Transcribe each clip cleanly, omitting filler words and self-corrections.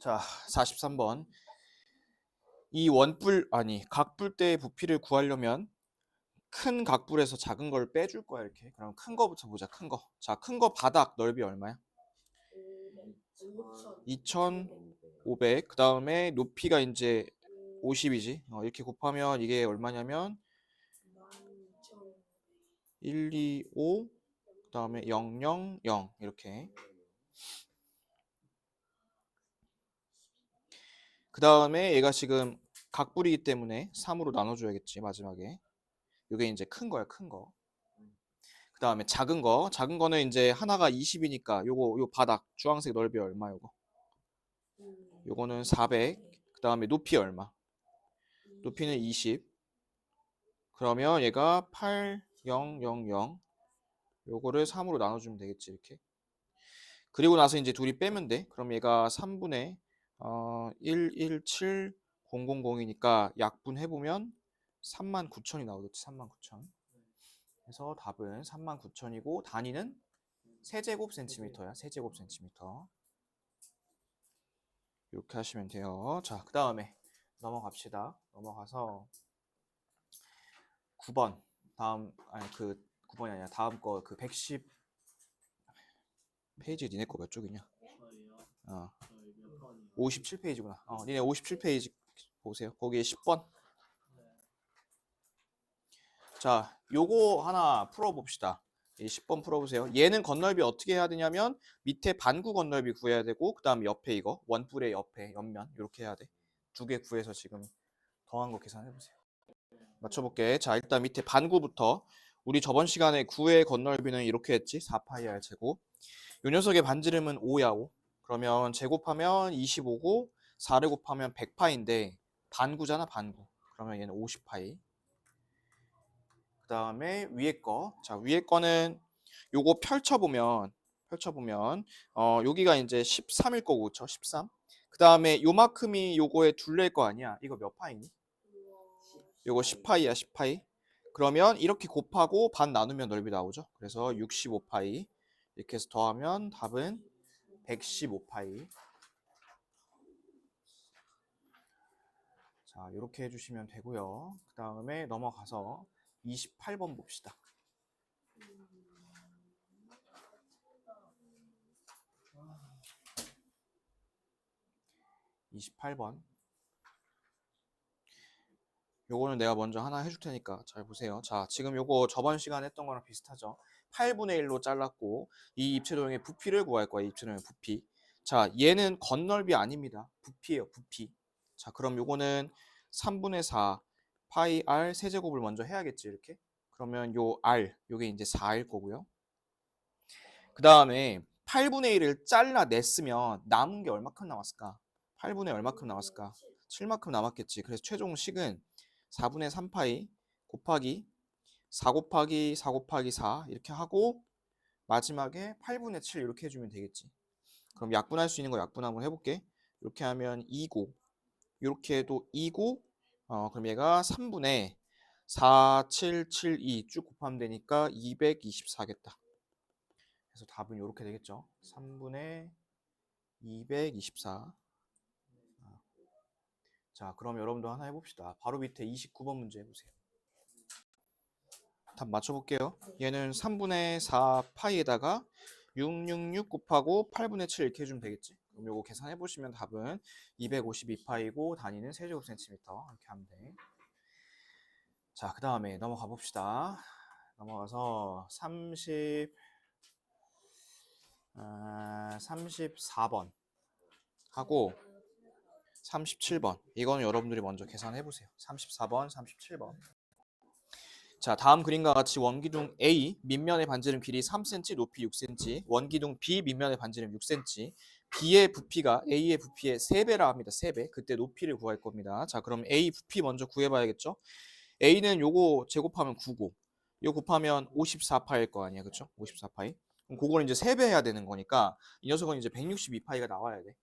자, 43번. 이 각불대의 부피를 구하려면 큰 각불에서 작은 걸 빼줄 거야, 이렇게. 그럼 큰 거부터 보자, 큰 거. 자, 큰 거 바닥 넓이 얼마야? 2,500. 그 다음에 높이가 이제 50이지. 이렇게 곱하면 이게 얼마냐면 1, 2, 5. 그 다음에 0, 0, 0. 이렇게. 그 다음에 얘가 지금 각불이기 때문에 3으로 나눠줘야겠지, 마지막에. 이게 이제 큰 거야, 큰 거. 그 다음에 작은 거는 이제 하나가 20이니까 요 바닥 주황색 넓이 얼마 요거? 요거는 400. 그 다음에 높이 얼마? 높이는 20. 그러면 얘가 8, 0, 0, 0. 요거를 3으로 나눠주면 되겠지, 이렇게. 그리고 나서 이제 둘이 빼면 돼. 그럼 얘가 3분의 1, 1, 7, 0, 0, 0이니까 약분해보면 39,000이 나오겠지, 39,000. 그래서 답은 39,000이고 단위는 세제곱센티미터야. 세제곱센티미터. 이렇게 하시면 돼요. 자, 그 다음에 넘어갑시다. 넘어가서 9번. 그 9번이 아니라 다음 거 그 110 페이지 니네 거 몇 쪽이냐? 57페이지구나. 니네 57페이지 보세요. 거기에 10번. 자, 요거 하나 풀어봅시다. 이 10번 풀어보세요. 얘는 건널비 어떻게 해야 되냐면 밑에 반구 건널비 구해야 되고 그 다음에 옆에 이거 원뿔의 옆에 옆면 이렇게 해야 돼. 두 개 구해서 지금 더한 거 계산해보세요. 맞춰볼게. 자, 일단 밑에 반구부터 우리 저번 시간에 9의 건널비는 이렇게 했지. 4파이r 제곱. 요 녀석의 반지름은 5야. 5. 그러면 제곱하면 25고 4를 곱하면 100파인데 반구잖아, 반구. 그러면 얘는 50파이. 그 다음에 위에 거. 자, 위에 거는 요거 펼쳐보면 여기가 이제 13일 거고, 그쵸? 13. 그 다음에 요만큼이 요거의 둘레일 거 아니야. 이거 몇 파이니? 요거 10파이야, 10파이. 그러면 이렇게 곱하고 반 나누면 넓이 나오죠. 그래서 65파이. 이렇게 해서 더하면 답은 115파이. 자, 이렇게 해주시면 되고요. 그 다음에 넘어가서 28번 봅시다. 28번. 요거는 내가 먼저 하나 해줄 테니까 잘 보세요. 자, 지금 요거 저번 시간에 했던 거랑 비슷하죠. 8분의 1로 잘랐고 이 입체도형의 부피를 구할 거야. 이 입체도형의 부피. 자, 얘는 건널비 아닙니다. 부피예요, 부피. 자, 그럼 요거는 3분의 4 파이 r 세제곱을 먼저 해야겠지, 이렇게. 그러면 요 r, 요게 이제 4일 거고요. 그 다음에 8분의 1을 잘라냈으면 남은 게 얼마큼 남았을까? 8분의 얼마큼 남았을까? 7만큼 남았겠지. 그래서 최종 식은 4분의 3파이 곱하기 4 곱하기 4 곱하기 4 이렇게 하고 마지막에 8분의 7 이렇게 해주면 되겠지. 그럼 약분할 수 있는 거 약분 한번 해볼게. 이렇게 하면 2고 이렇게 해도 2고 그럼 얘가 3분의 4, 7, 7, 2 쭉 곱하면 되니까 224겠다. 그래서 답은 이렇게 되겠죠. 3분의 224. 자, 그럼 여러분도 하나 해봅시다. 바로 밑에 29번 문제 해보세요. 답 맞춰볼게요. 얘는 3분의 4 파이에다가 666 곱하고 8분의 7 이렇게 해주면 되겠지. 그럼 요거 계산해보시면 답은 252파이고 단위는 세제곱센티미터 이렇게 하면 돼. 자, 그 다음에 넘어가 봅시다. 넘어가서 34번 하고 37번. 이거는 여러분들이 먼저 계산해보세요. 34번, 37번. 자, 다음 그림과 같이 원기둥 A 밑면의 반지름 길이 3cm, 높이 6cm. 원기둥 B 밑면의 반지름 6cm. B의 부피가 A의 부피의 3배라 합니다. 3배. 그때 높이를 구할 겁니다. 자, 그럼 A 부피 먼저 구해봐야겠죠? A는 요거 제곱하면 9고 요 곱하면 54파일 거 아니야, 그쵸? 54파이. 그럼 그걸 이제 3배 해야 되는 거니까 이 녀석은 이제 162파이가 나와야 돼.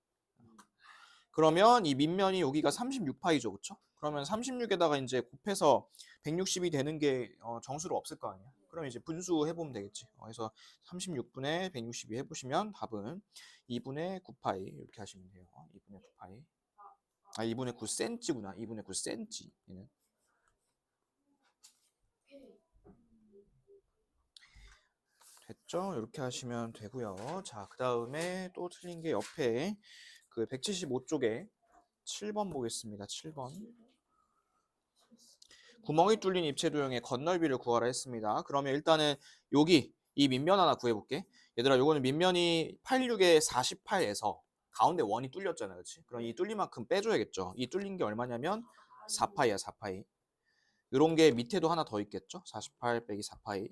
그러면 이 밑면이 여기가 36파이죠, 그쵸? 그러면 36에다가 이제 곱해서 160이 되는 게 정수로 없을 거 아니야. 그럼 이제 분수해보면 되겠지. 그래서 36분의 162 해보시면 답은 2분의 9파이 이렇게 하시면 돼요. 2분의 9파이. 2분의 9cm구나. 2분의 9cm. 얘는. 됐죠? 이렇게 하시면 되고요. 자, 그 다음에 또 틀린 게 옆에 그 175쪽에 7번 보겠습니다. 7번. 구멍이 뚫린 입체 도형의 건널비를 구하라 했습니다. 그러면 일단은 여기 이 밑면 하나 구해볼게. 얘들아, 요거는 밑면이 86에 48에서 가운데 원이 뚫렸잖아, 그렇지? 그럼 이 뚫린 만큼 빼줘야겠죠. 이 뚫린 게 얼마냐면 4파이야, 4파이. 이런 게 밑에도 하나 더 있겠죠? 48 빼기 4파이.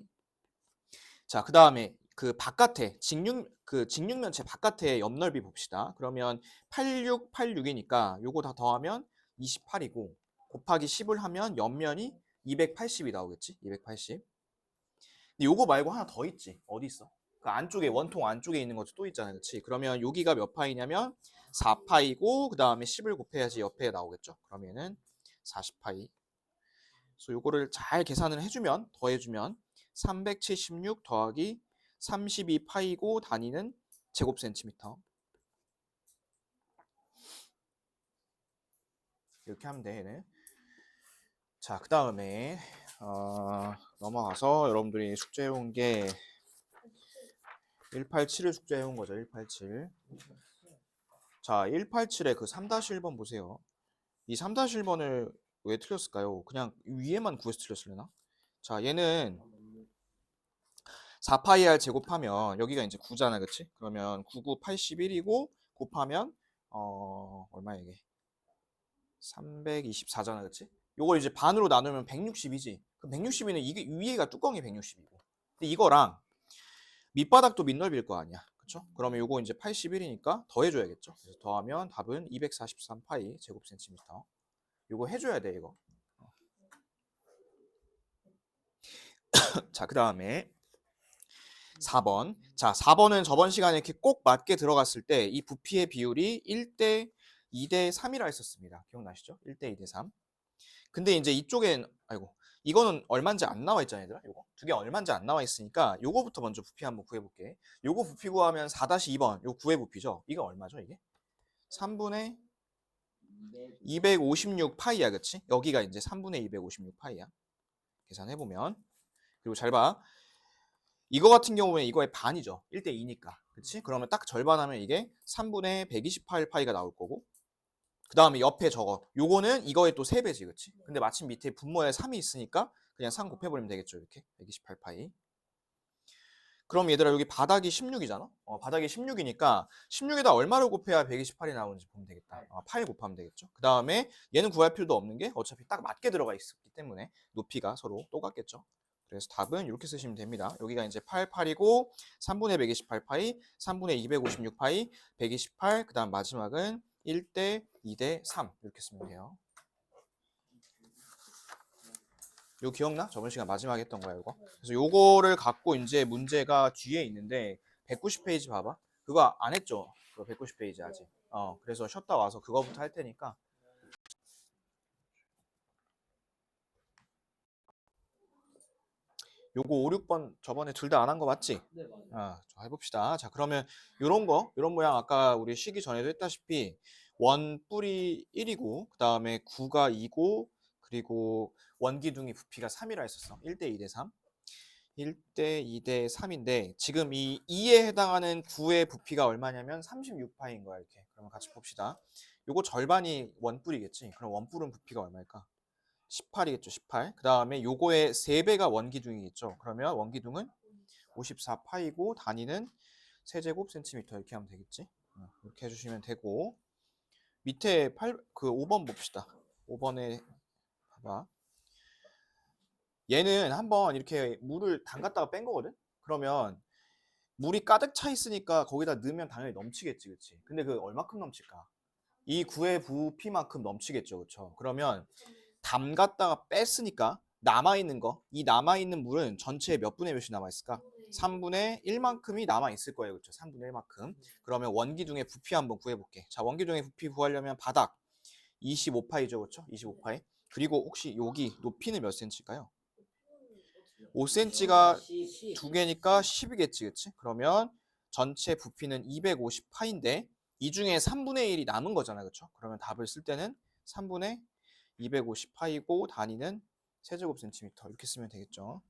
자, 그 다음에 그 바깥에 직육면체 바깥에 옆넓이 봅시다. 그러면 86, 86이니까 요거 다 더하면 28이고 곱하기 10을 하면 옆면이 280이 나오겠지? 280. 근데 요거 말고 하나 더 있지. 어디 있어? 그 안쪽에 원통 안쪽에 있는 것도 또 있잖아, 그렇지? 그러면 여기가 몇 파이냐면 4파이고 그 다음에 10을 곱해야지 옆에 나오겠죠? 그러면은 40파이. 그래서 요거를 잘 계산을 해주면 더해주면 376 더하기 32파이고 단위는 제곱센티미터. 이렇게 하면 돼, 얘는. 자, 그 다음에 넘어가서 여러분들이 숙제해온 게 187을 숙제해온 거죠. 187. 자, 187의 그 3-1번 보세요. 이 3-1번을 왜 틀렸을까요? 그냥 위에만 구해서 틀렸을려나? 자, 얘는 4파이r 제곱하면 여기가 이제 9잖아, 그치? 그러면 9, 9, 81이고 곱하면 얼마야 이게? 324잖아, 그치? 요걸 이제 반으로 나누면 160이지. 그럼 160이는 이게 위에가 뚜껑이 160이고. 근데 이거랑 밑바닥도 밑넓이일 거 아니야, 그쵸? 그러면 요거 이제 81이니까 더해줘야겠죠. 그래서 더하면 답은 243파이 제곱센티미터. 요거 해줘야 돼, 이거. 자, 그 다음에 4번. 자, 4번은 저번 시간에 이렇게 꼭 맞게 들어갔을 때 이 부피의 비율이 1대 2대 3이라 했었습니다. 기억나시죠? 1대 2대 3. 근데 이제 이쪽엔 아이고 이거는 얼마인지 안 나와 있잖아요, 얘들아. 요거 두 개 얼마인지 안 나와 있으니까 요거부터 먼저 부피 한번 구해 볼게. 요거 부피 구하면 4-2번 요 구해 부피죠. 이거 얼마죠, 이게? 3분의 256 파이야, 그치? 여기가 이제 3분의 256 파이야. 계산해 보면. 그리고 잘 봐. 이거 같은 경우에 이거의 반이죠. 1대 2니까. 그치? 그러면 딱 절반하면 이게 3분의 128 파이가 나올 거고. 그 다음에 옆에 저거. 요거는 이거의 또 3배지, 그치? 근데 마침 밑에 분모에 3이 있으니까 그냥 3 곱해버리면 되겠죠, 이렇게. 128 파이. 그럼 얘들아, 여기 바닥이 16이잖아? 바닥이 16이니까 16에다 얼마를 곱해야 128이 나오는지 보면 되겠다. 8 곱하면 되겠죠. 그 다음에 얘는 구할 필요도 없는 게 어차피 딱 맞게 들어가 있기 때문에 높이가 서로 똑같겠죠. 그래서 답은 이렇게 쓰시면 됩니다. 여기가 이제 8, 8이고 3분의 128 파이, 3분의 256 파이, 128, 그 다음 마지막은 1대 2대 3 이렇게 쓰면 돼요. 이거 기억나? 저번 시간 마지막에 했던 거야, 이거. 그래서 요거를 갖고 이제 문제가 뒤에 있는데 190페이지 봐봐. 그거 안 했죠? 그거 190페이지 아직. 그래서 쉬었다 와서 그거부터 할 테니까. 요거 5, 6번 저번에 둘 다 안 한 거 맞지? 네, 맞아요. 자, 해봅시다. 자, 그러면 요런 거, 요런 모양 아까 우리 쉬기 전에도 했다시피 원 뿔이 1이고 그 다음에 9가 2고 그리고 원기둥이 부피가 3이라 했었어. 1대 2대 3. 1대 2대 3인데 지금 이 2에 해당하는 9의 부피가 얼마냐면 36파인 거야, 이렇게. 그러면 같이 봅시다. 요거 절반이 원뿔이겠지. 그럼 원뿔은 부피가 얼마일까? 18이겠죠, 18. 그 다음에 요거의 3배가 원기둥이겠죠. 그러면 원기둥은 54파이고 단위는 세제곱 센티미터 이렇게 하면 되겠지. 이렇게 해주시면 되고 밑에 5번 봅시다. 5번에 봐봐. 얘는 한번 이렇게 물을 담갔다가 뺀 거거든. 그러면 물이 가득 차 있으니까 거기다 넣으면 당연히 넘치겠지, 그치? 근데 그 얼마큼 넘칠까? 이 구의 부피만큼 넘치겠죠, 그쵸? 그러면 담갔다가 뺐으니까 남아있는 거, 이 남아있는 물은 전체에 몇 분의 몇이 남아있을까? 3분의 1만큼이 남아있을 거예요, 그쵸? 3분의 1만큼. 그러면 원기둥의 부피 한번 구해볼게. 자, 원기둥의 부피 구하려면 바닥 25파이죠, 그쵸? 25파이. 그리고 혹시 여기 높이는 몇 센치일까요? 5cm가 10. 두 개니까 10이겠지, 그치? 그러면 전체 부피는 250파인데 이 중에 3분의 1이 남은 거잖아, 그쵸? 그러면 답을 쓸 때는 3분의 250파이고 단위는 세제곱센티미터 이렇게 쓰면 되겠죠.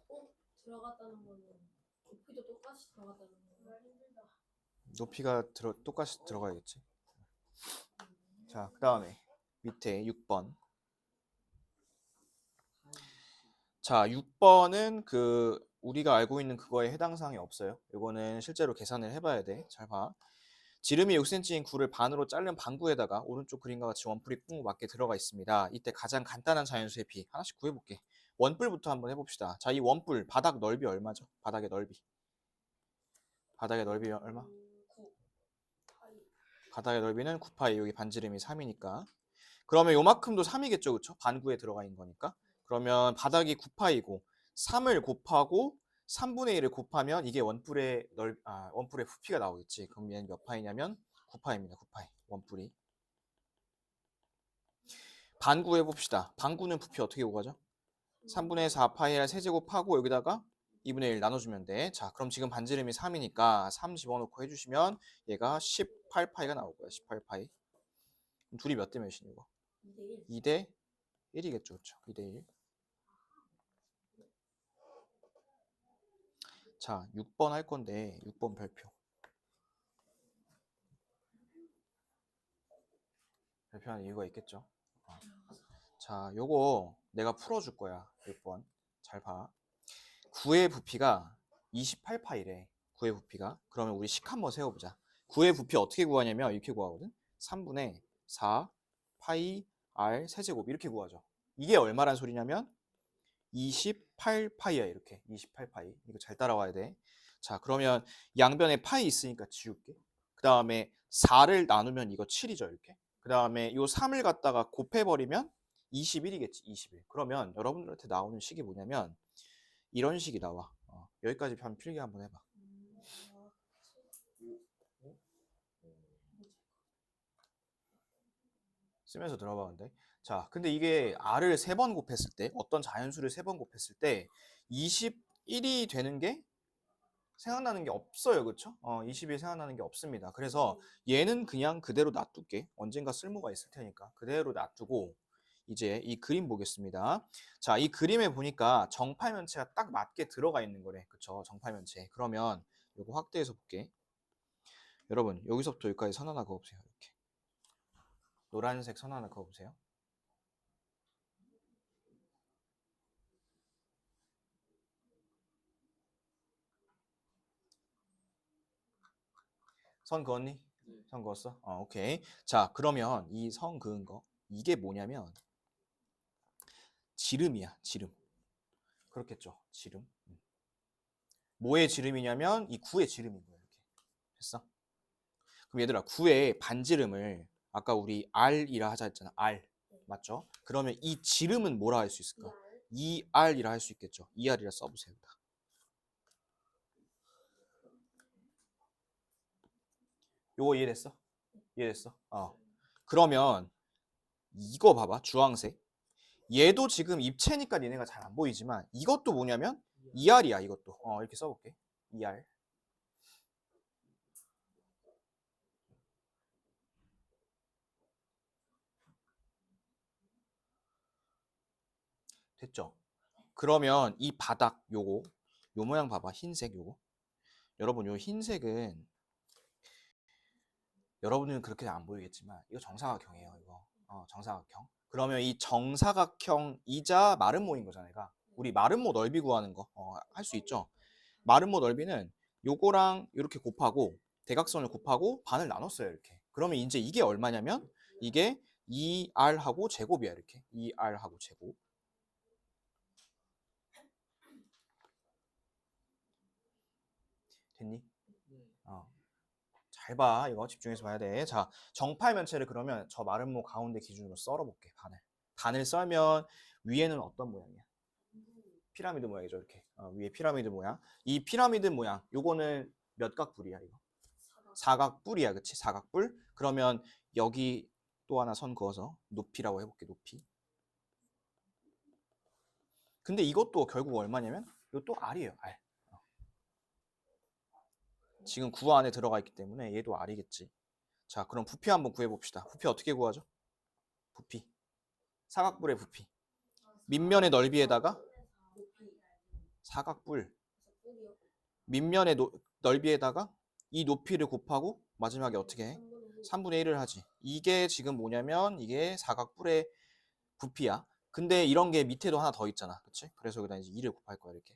꼭 들어갔다는 거는 높이도 똑같이 들어갔다는 거는 힘들다. 높이가 똑같이 들어가야겠지. 자, 그 다음에 밑에 6번. 자, 6번은 그 우리가 알고 있는 그거에 해당 사항이 없어요. 이거는 실제로 계산을 해봐야 돼. 잘 봐. 지름이 6cm인 굴을 반으로 자른 반구에다가 오른쪽 그림과 같이 원뿔이 꾹 맞게 들어가 있습니다. 이때 가장 간단한 자연수의 비 하나씩 구해볼게. 원뿔부터 한번 해봅시다. 자, 이 원뿔 바닥 넓이 얼마죠? 바닥의 넓이. 바닥의 넓이 얼마? 9 파이. 바닥의 넓이는 9파이. 여기 반지름이 3이니까. 그러면 요만큼도 3이겠죠, 그쵸? 반구에 들어가 있는 거니까. 그러면 바닥이 9파이고 3을 곱하고 3분의 1을 곱하면 이게 원뿔의 원뿔의 부피가 나오겠지. 그럼 얘는 몇 파이냐면 9파입니다. 9파이. 원뿔이. 반구 해봅시다. 반구는 부피 어떻게 구하죠? 3분의 4파이를 세제곱하고 여기다가 2분의 1 나눠주면 돼. 자, 그럼 지금 반지름이 3이니까 3 집어넣고 해주시면 얘가 18파이가 나올 거야. 18파이. 둘이 몇 대 몇이니 이거? 2대 1이겠죠. 그렇죠? 2대 1. 자, 6번 할 건데 6번 별표. 별표하는 이유가 있겠죠. 자, 요거 내가 풀어줄 거야. 6번. 잘 봐. 9의 부피가 28파이래. 9의 부피가. 그러면 우리 식 한번 세워보자. 9의 부피 어떻게 구하냐면 이렇게 구하거든. 3분의 4 파이 r 세제곱 이렇게 구하죠. 이게 얼마란 소리냐면 28파이야. 이렇게 28파이. 이거 잘 따라와야 돼. 자, 그러면 양변에 파이 있으니까 지울게. 그 다음에 4를 나누면 이거 7이죠. 이렇게. 그 다음에 요 3을 갖다가 곱해버리면 21이겠지. 21. 그러면 여러분들한테 나오는 식이 뭐냐면 이런 식이 나와. 여기까지 한 필기 한번 해봐. 쓰면서 들어봐 근데. 자, 근데 이게 r을 3번 곱했을 때 어떤 자연수를 3번 곱했을 때 21이 되는 게 생각나는 게 없어요. 그쵸? 20이 생각나는 게 없습니다. 그래서 얘는 그냥 그대로 놔둘게. 언젠가 쓸모가 있을 테니까 그대로 놔두고 이제 이 그림 보겠습니다. 자, 이 그림에 보니까 정팔면체가 딱 맞게 들어가 있는 거래. 그쵸? 정팔면체. 그러면 이거 확대해서 볼게. 여러분 여기서부터 여기까지 선 하나 그어보세요. 이렇게 노란색 선 하나 그어보세요. 선 그었니? 선 그었어? 오케이. 자, 그러면 이 선 그은 거 이게 뭐냐면 지름이야. 지름. 그렇겠죠. 지름. 뭐의 지름이냐면 이 9의 지름인 거야. 이렇게. 됐어? 그럼 얘들아 9의 반지름을 아까 우리 R이라 하자 했잖아. R. 맞죠? 그러면 이 지름은 뭐라 할 수 있을까? 2R이라 할 수 있겠죠. 2R이라 써보세요. 요거 이해됐어? 이해됐어? 그러면 이거 봐봐. 주황색. 얘도 지금 입체니까 얘네가 잘 안 보이지만 이것도 뭐냐면 2R이야. 이것도. 이렇게 써볼게. 2R. 됐죠? 그러면 이 바닥 요거 요 모양 봐봐. 흰색 요거. 여러분 요 흰색은 여러분은 그렇게 안 보이겠지만 이거 정사각형이에요. 이거 정사각형. 그러면 이 정사각형이자 마름모인 거잖아. 얘가. 우리 마름모 넓이 구하는 거 할 수 있죠. 마름모 넓이는 요거랑 이렇게 곱하고 대각선을 곱하고 반을 나눴어요. 이렇게. 그러면 이제 이게 얼마냐면 이게 2R하고 제곱이야. 이렇게 2R하고 제곱. 됐니? 잘 봐. 이거 집중해서 봐야 돼. 자, 정팔면체를 그러면 저 마름모 가운데 기준으로 썰어볼게. 반을. 반을 썰면 위에는 어떤 모양이야? 피라미드 모양이죠. 이렇게. 위에 피라미드 모양. 이 피라미드 모양. 요거는 몇 각뿔이야 이거? 사각뿔이야. 그치? 사각뿔. 그러면 여기 또 하나 선 그어서 높이라고 해볼게. 높이. 근데 이것도 결국 얼마냐면 이것도 R이에요. R. 지금 구 안에 들어가 있기 때문에 얘도 R이겠지. 자, 그럼 부피 한번 구해봅시다. 부피 어떻게 구하죠? 부피. 사각뿔의 부피. 밑면의 넓이에다가 사각뿔. 밑면의 넓이에다가 이 높이를 곱하고 마지막에 어떻게 해? 3분의 1을 하지. 이게 지금 뭐냐면 이게 사각뿔의 부피야. 근데 이런 게 밑에도 하나 더 있잖아. 그치? 그래서 여기다 이제 2를 곱할 거야, 이렇게.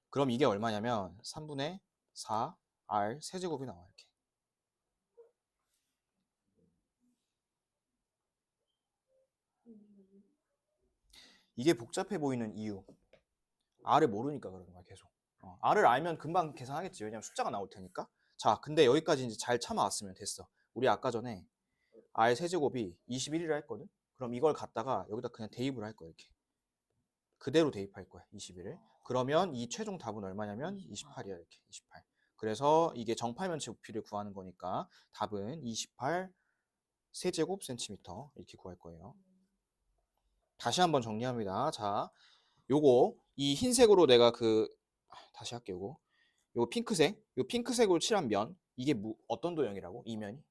그럼 이게 얼마냐면 3분의 4 R 세제곱이 나와, 이렇게. 이게 복잡해 보이는 이유. R을 모르니까 그러는 거야, 계속. R을 알면 금방 계산하겠지. 왜냐면 숫자가 나올 테니까. 자, 근데 여기까지 이제 잘 참아왔으면 됐어. 우리 아까 전에 R 세제곱이 21이라 했거든? 그럼 이걸 갖다가 여기다 그냥 대입을 할 거야, 이렇게. 그대로 대입할 거야, 21을. 그러면 이 최종 답은 얼마냐면 28이야, 이렇게. 28. 그래서 이게 정팔면체 부피를 구하는 거니까 답은 28 세제곱 센티미터 이렇게 구할 거예요. 다시 한번 정리합니다. 자, 요거 이 흰색으로 내가 다시 할게요. 요거 핑크색, 요 핑크색으로 칠한 면 이게 어떤 도형이라고? 이 면이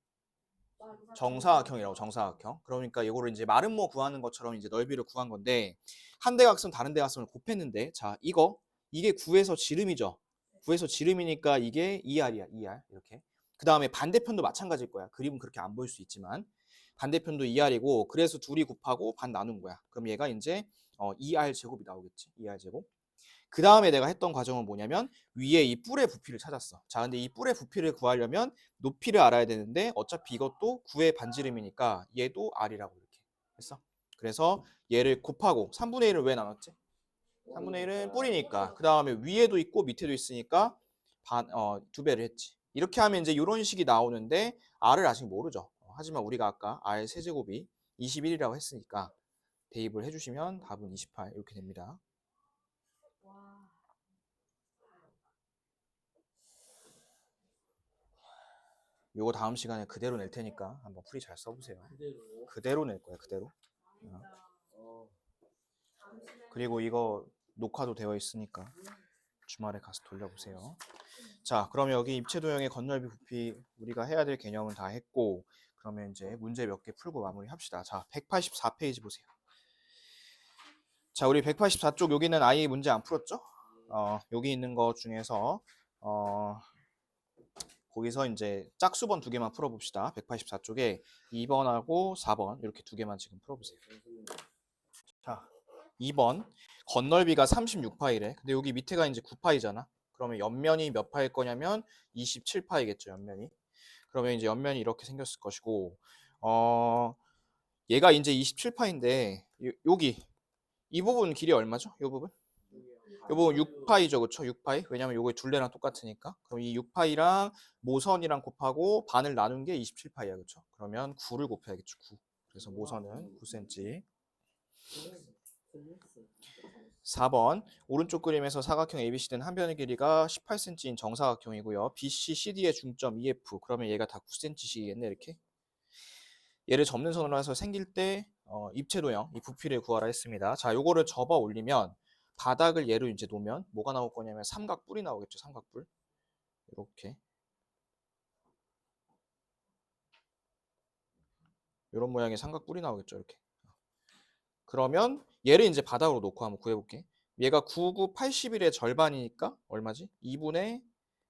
정사각형이라고. 정사각형. 그러니까 이거를 이제 마름모 구하는 것처럼 이제 넓이를 구한 건데 한 대각선 다른 대각선을 곱했는데 자 이게 9에서 지름이죠. 9에서 지름이니까 이게 2R이야. 2R 이렇게. 그 다음에 반대편도 마찬가지일 거야. 그림은 그렇게 안 보일 수 있지만 반대편도 2R이고 그래서 둘이 곱하고 반 나눈 거야. 그럼 얘가 이제 2R 제곱이 나오겠지. 2R 제곱. 그 다음에 내가 했던 과정은 뭐냐면 위에 이 뿔의 부피를 찾았어. 자, 근데 이 뿔의 부피를 구하려면 높이를 알아야 되는데 어차피 이것도 9의 반지름이니까 얘도 R이라고 이렇게 했어. 그래서 얘를 곱하고 3분의 1을 왜 나눴지? 3분의 1은 뿔이니까. 그 다음에 위에도 있고 밑에도 있으니까 두 배를 했지. 이렇게 하면 이제 이런 식이 나오는데 R을 아직 모르죠. 하지만 우리가 아까 R 세제곱이 21이라고 했으니까 대입을 해주시면 답은 28 이렇게 됩니다. 요거 다음 시간에 그대로 낼 테니까 한번 풀이 잘 써보세요. 그대로 낼 거야, 그대로. 그리고 이거 녹화도 되어 있으니까 주말에 가서 돌려보세요. 자, 그럼 여기 입체 도형의 건널비 부피 우리가 해야 될 개념은 다 했고 그러면 이제 문제 몇 개 풀고 마무리합시다. 자, 184페이지 보세요. 자, 우리 184쪽 여기는 아예 문제 안 풀었죠? 여기 있는 거 중에서 거기서 이제 짝수번 두 개만 풀어봅시다. 184쪽에 2번하고 4번 이렇게 두 개만 지금 풀어보세요. 자, 2번 건널비가 36파이래. 근데 여기 밑에가 이제 9파이잖아. 그러면 옆면이 몇 파일 거냐면 27파이겠죠, 옆면이. 그러면 이제 옆면이 이렇게 생겼을 것이고 얘가 이제 27파인데 여기 이 부분 길이 얼마죠? 이 부분? 이 부분 6파이죠, 그렇죠? 6파이. 왜냐면 요거 둘레랑 똑같으니까. 그럼 이 6파이랑 모선이랑 곱하고 반을 나눈 게 27파이야, 그렇죠? 그러면 9를 곱해야겠죠, 9. 그래서 모선은 9cm. 4번 오른쪽 그림에서 사각형 ABC는 한 변의 길이가 18cm인 정사각형이고요. BC, CD의 중점 EF 그러면 얘가 다 9cm씩이겠네 이렇게. 얘를 접는 선으로 해서 생길 때 입체 도형 이 부피를 구하라 했습니다. 자, 요거를 접어 올리면 바닥을 얘로 이제 놓으면 뭐가 나올 거냐면 삼각뿔이 나오겠죠. 삼각뿔 이렇게 이런 모양의 삼각뿔이 나오겠죠. 이렇게. 그러면 얘를 이제 바닥으로 놓고 한번 구해볼게. 얘가 9, 9, 81의 절반이니까 얼마지? 2분의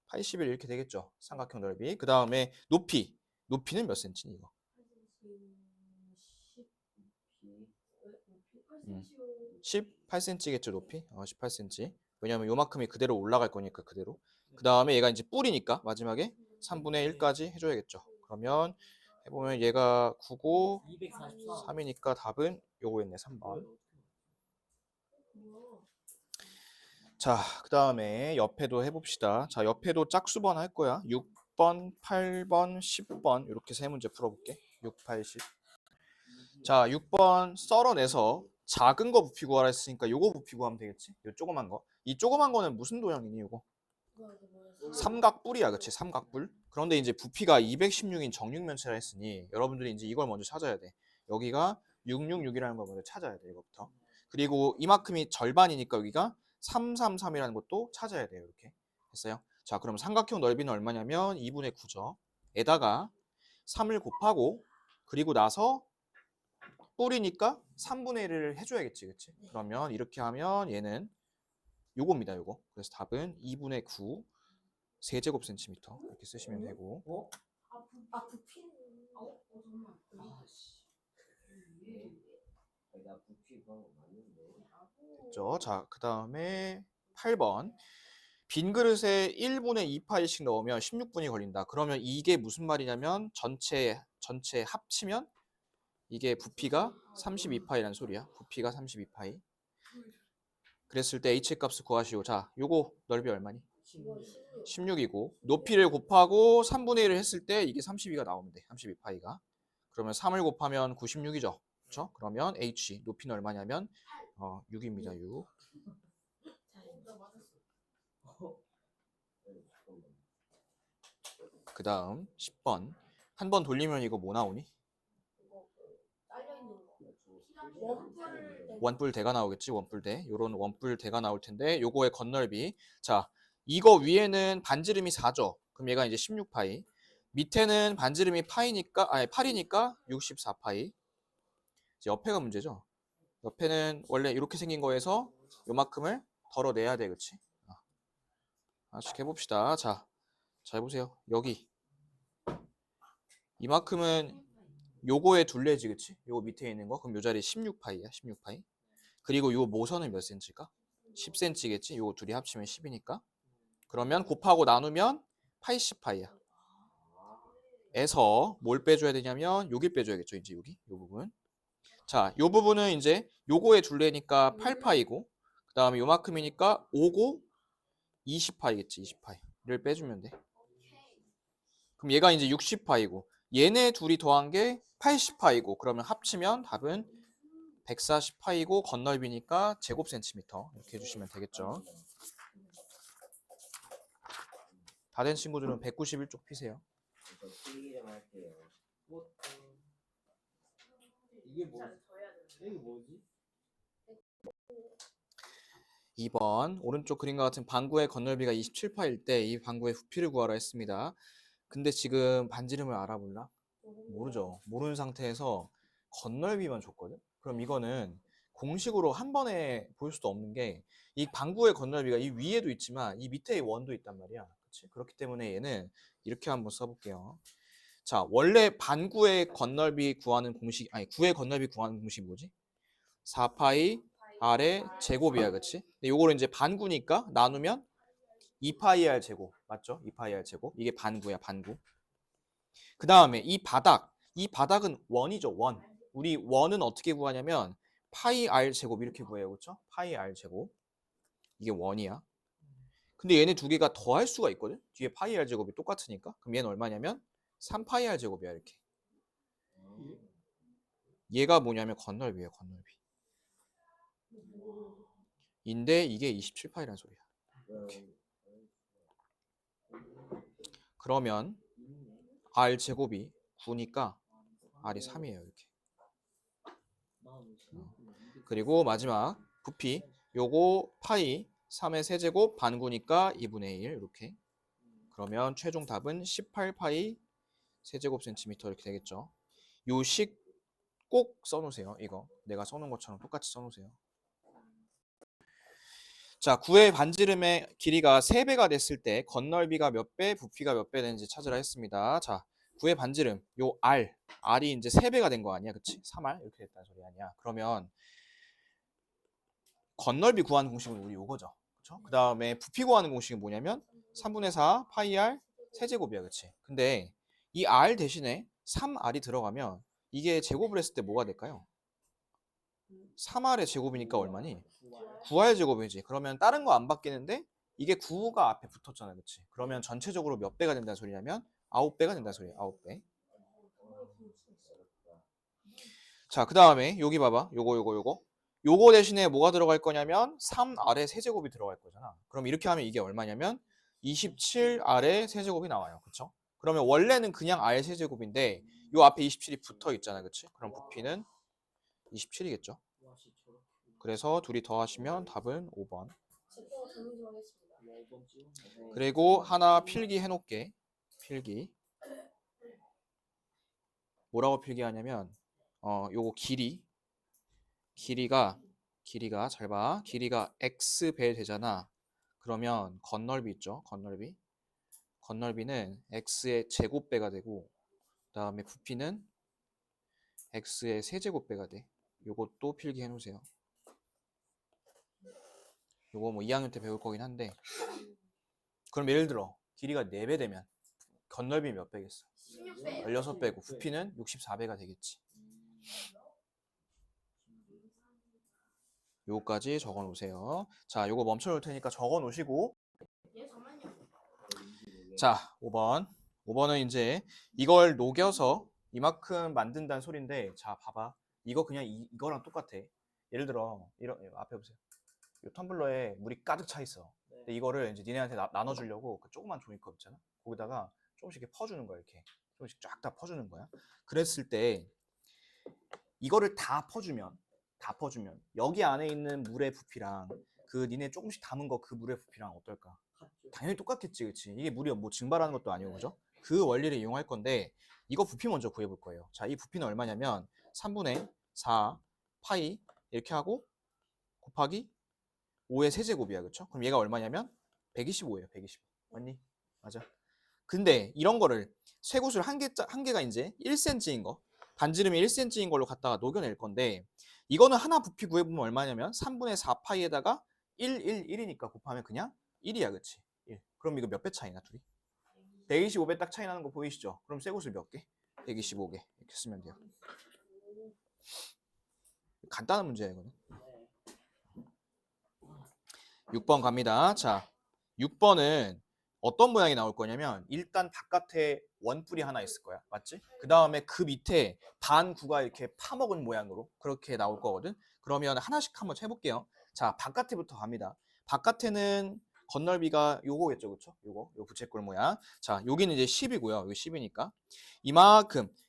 81 이렇게 되겠죠. 삼각형 넓이. 그 다음에 높이는 몇 센치니 이거? 18cm겠죠 높이? 18cm. 왜냐면 요만큼이 그대로 올라갈 거니까 그대로. 그 다음에 얘가 이제 뿔이니까 마지막에 3분의 1까지 해줘야겠죠. 그러면 해보면 얘가 9고 3이니까 답은 요거였네 3번. 자, 그 다음에 옆에도 해봅시다. 자, 옆에도 짝수번 할 거야. 6번, 8번, 10번 이렇게 세 문제 풀어볼게. 6, 8, 10. 자, 6번 썰어내서 작은 거 부피 구하라 했으니까 요거 부피 구하면 되겠지? 요 조그만 거. 이 조그만 거는 무슨 도형이니 요거? 삼각뿔이야, 그치? 삼각뿔. 그런데 이제 부피가 216인 정육면체라 했으니 여러분들이 이제 이걸 먼저 찾아야 돼. 여기가 666이라는 걸 먼저 찾아야 돼, 이거부터. 그리고 이만큼이 절반이니까 여기가 333이라는 것도 찾아야 돼요. 이렇게 됐어요. 자, 그럼 삼각형 넓이는 얼마냐면 2분의 9죠. 에다가 3을 곱하고 그리고 나서 뿌리니까 3분의 1을 해줘야겠지, 그치? 그러면 이렇게 하면 얘는 요겁니다, 요거. 그래서 답은 2분의 9 세제곱 센티미터 이렇게 쓰시면 되고. 어? 부피는 정말. 나 부피 방금 맞는데. 됐죠? 자, 그 다음에 8번. 빈 그릇에 1분의 2파이씩 넣으면 16분이 걸린다. 그러면 이게 무슨 말이냐면 전체 합치면 이게 부피가 32파이라는 소리야. 부피가 32파이. 그랬을 때 h 값을 구하시오. 자, 요거 넓이 얼마니? 16이고 높이를 곱하고 3분의 1을 했을 때 이게 32가 나오면 돼. 32파이가. 그러면 3을 곱하면 96이죠. 그렇죠? 그러면 h 높이는 얼마냐면 6입니다. 6. 그 다음 10번. 한 번 돌리면 이거 뭐 나오니? 딸려있는 거. 원뿔. 원뿔대가 나오겠지. 원뿔대. 요런 원뿔대가 나올 텐데 요거의 건널비. 자, 이거 위에는 반지름이 4죠. 그럼 얘가 이제 16파이. 밑에는 반지름이 파이니까 8이니까 64파이. 옆에가 문제죠. 옆에는 원래 이렇게 생긴 거에서 요만큼을 덜어내야 돼. 그치? 하나씩 해봅시다. 자, 잘 보세요. 여기 이만큼은 요거의 둘레지, 그치? 요거 밑에 있는 거. 그럼 요 자리 16파이야. 16파이. 그리고 요 모선은 몇 cm일까? 10cm겠지? 요거 둘이 합치면 10이니까. 그러면 곱하고 나누면 80파이야. 에서 뭘 빼줘야 되냐면 여기 빼줘야겠죠. 이제 여기 요 부분. 자, 요 부분은 이제 요거의 둘레니까 8파이고 그 다음에 요만큼이니까 5고 20파이겠지. 20파이를 빼주면 돼. 그럼 얘가 이제 60파이고 얘네 둘이 더한 게 80파이고 그러면 합치면 답은 140파이고 건널비니까 제곱 센티미터 이렇게 해주시면 되겠죠. 다 된 친구들은 191쪽 피세요. 저 필기 좀 할게요. 이게 뭐? 이게 뭐지? 2번 오른쪽 그림과 같은 방구의 건널비가 27파일 때 이 방구의 부피를 구하라 했습니다. 근데 지금 반지름을 알아볼라? 모르죠. 모르는 상태에서 건널비만 줬거든? 그럼 이거는 공식으로 한 번에 볼 수도 없는 게 이 방구의 건널비가 이 위에도 있지만 이 밑에 원도 있단 말이야. 그치? 그렇기 때문에 얘는 이렇게 한번 써볼게요. 자, 원래 반구의 건널비 구하는 공식, 아니 구의 건널비 구하는 공식이 뭐지? 4파이 R의 제곱이야, 그치? 근데 요거를 이제 반구니까 나누면 2파이 R 제곱, 맞죠? 2파이 R 제곱. 이게 반구야, 반구. 그 다음에 이 바닥은 원이죠, 원. 우리 원은 어떻게 구하냐면 파이 R 제곱 이렇게 구해요, 그렇죠? 파이 R 제곱. 이게 원이야. 근데 얘네 두 개가 더할 수가 있거든? 뒤에 파이 R 제곱이 똑같으니까. 그럼 얘는 얼마냐면 3파이 R 제곱이야, 이렇게. 얘가 뭐냐면 건널비예요, 건널비. 인데 이게 27파이라는 소리야. 이렇게. 그러면 R 제곱이 9니까 R이 3이에요, 이렇게. 그리고 마지막 부피 요거 파이 3의 세제곱 반구니까 2분의 1 이렇게. 그러면 최종 답은 18파이 세제곱 센티미터 이렇게 되겠죠. 요 식 꼭 써놓으세요. 이거 내가 써놓은 것처럼 똑같이 써놓으세요. 자, 구의 반지름의 길이가 3배가 됐을 때 건널비가 몇 배, 부피가 몇 배 되는지 찾으라 했습니다. 자, 구의 반지름 요 R이 이제 3배가 된 거 아니야, 그치? 3R 이렇게 됐다는 소리 아니야. 그러면 건널비 구하는 공식은 우리 요거죠. 그렇죠? 그 다음에 부피 구하는 공식은 뭐냐면 3분의 4 파이 R 세제곱이야, 그치? 근데 이 R 대신에 3R이 들어가면 이게 제곱을 했을 때 뭐가 될까요? 3R의 제곱이니까 얼마니? 9R 제곱이지. 그러면 다른 거 안 바뀌는데 이게 9가 앞에 붙었잖아, 그치? 그러면 전체적으로 몇 배가 된다는 소리냐면 9배가 된다는 소리야, 9배. 자, 그 다음에 여기 봐봐. 요거 대신에 뭐가 들어갈 거냐면 3R의 세제곱이 들어갈 거잖아. 그럼 이렇게 하면 이게 얼마냐면 27R의 세제곱이 나와요. 그쵸? 그러면 원래는 그냥 R 세제곱인데 요 앞에 27이 붙어 있잖아. 그치? 그럼 부피는 27이겠죠. 그래서 둘이 더하시면 답은 5번. 제거 정리 좀 하겠습니다. 그리고 하나 필기 해놓게. 필기. 뭐라고 필기하냐면 요거 길이가 잘 봐. 길이가 x배 되잖아. 그러면 건널비 있죠? 건널비는 x의 제곱배가 되고 그다음에 부피는 x의 세제곱배가 돼. 요것도 필기해 놓으세요. 요거 뭐 2학년 때 배울 거긴 한데 그럼 예를 들어 길이가 4배 되면 건널비 몇 배겠어? 16배. 16배고 부피는 64배가 되겠지. 요거까지 적어 놓으세요. 자, 요거 멈춰 놓을 테니까 적어 놓으시고 예, 잠만요. 자, 5번. 5번은 이제 이걸 녹여서 이만큼 만든다는 소린데 자, 봐봐. 이거 그냥 이거랑 똑같아. 예를 들어 이런 앞에 보세요. 이 텀블러에 물이 가득 차 있어. 근데 이거를 이제 니네한테 나눠 주려고 그 조그만 종이컵 있잖아. 거기다가 조금씩 이렇게 퍼주는 거야, 이렇게. 조금씩 쫙 다 퍼주는 거야. 그랬을 때 이거를 다 퍼주면 여기 안에 있는 물의 부피랑 그 니네 조금씩 담은 거 그 물의 부피랑 어떨까? 당연히 똑같겠지, 그치? 이게 물이 뭐 증발하는 것도 아니고, 그죠? 그 원리를 이용할 건데 이거 부피 먼저 구해볼 거예요. 자, 이 부피는 얼마냐면 3분의 4 파이 이렇게 하고 곱하기 5의 세제곱이야, 그쵸? 그럼 얘가 얼마냐면 125예요, 125. 맞니? 맞아. 근데 이런 거를 쇠구슬 한 개가 이제 1cm인 거, 반지름이 1cm인 걸로 갖다가 녹여낼 건데 이거는 하나 부피 구해보면 얼마냐면 3분의 4파이에다가 1이니까 곱하면 그냥 1이야, 그치? 1. 그럼 이거 몇 배 차이나, 둘이? 125배 딱 차이 나는 거 보이시죠? 그럼 쇠구슬 몇 개? 125개. 이렇게 쓰면 돼요. 간단한 문제야, 이거는. 6번 갑니다. 자, 6번은 어떤 모양이 나올 거냐면 일단 바깥에 원뿔이 하나 있을 거야. 맞지? 그 다음에 그 밑에 반구가 이렇게 파먹은 모양으로 그렇게 나올 거거든. 그러면 하나씩 한번 해볼게요. 자, 바깥에부터 갑니다. 바깥에는 건널비가 요거겠죠, 그쵸? 요 부채꼴 모양. 자, 여기는 이제 10이고요. 여기 10이니까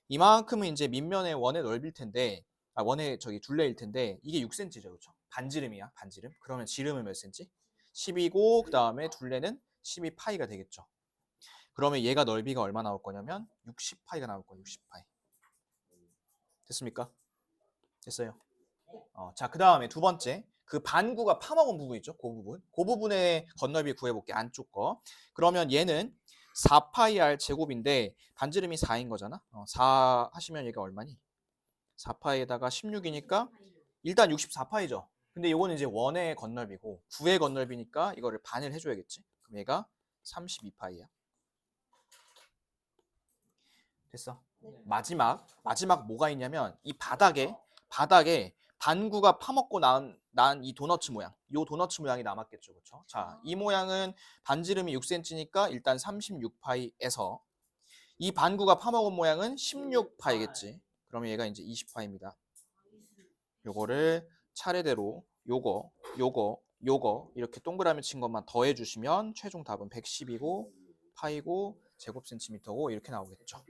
이만큼은 이제 밑면의 원의 넓이일 텐데, 원의 저기 둘레일 텐데 이게 6cm죠, 그쵸? 반지름이야, 반지름. 그러면 지름은 몇 cm? 10이고 그 다음에 둘레는 12파이가 되겠죠. 그러면 얘가 넓이가 얼마 나올 거냐면 60파이가 나올 거예요. 60파이. 됐습니까? 됐어요. 자, 그 다음에 두 번째. 그 반구가 파먹은 부분 있죠? 그 부분. 그 부분의 건널비 구해볼게. 안쪽 거. 그러면 얘는 4파이 제곱인데 반지름이 4인 거잖아. 4 하시면 얘가 얼마니? 4파이에다가 16이니까 일단 64파이죠. 근데 이거는 이제 원의 건널비고 9의 건널비니까 이거를 반을 해줘야겠지. 그럼 얘가 32파이야. 됐어. 마지막 뭐가 있냐면 이 바닥에 반구가 파먹고 난 이 도너츠 모양. 이 도너츠 모양이 남았겠죠. 그렇죠? 자, 이 모양은 반지름이 6cm니까 일단 36파이에서 이 반구가 파먹은 모양은 16파이겠지. 그러면 얘가 이제 20파이입니다. 요거를 차례대로 요거 이렇게 동그라미 친 것만 더해 주시면 최종 답은 110이고 파이고 제곱 센티미터고 이렇게 나오겠죠.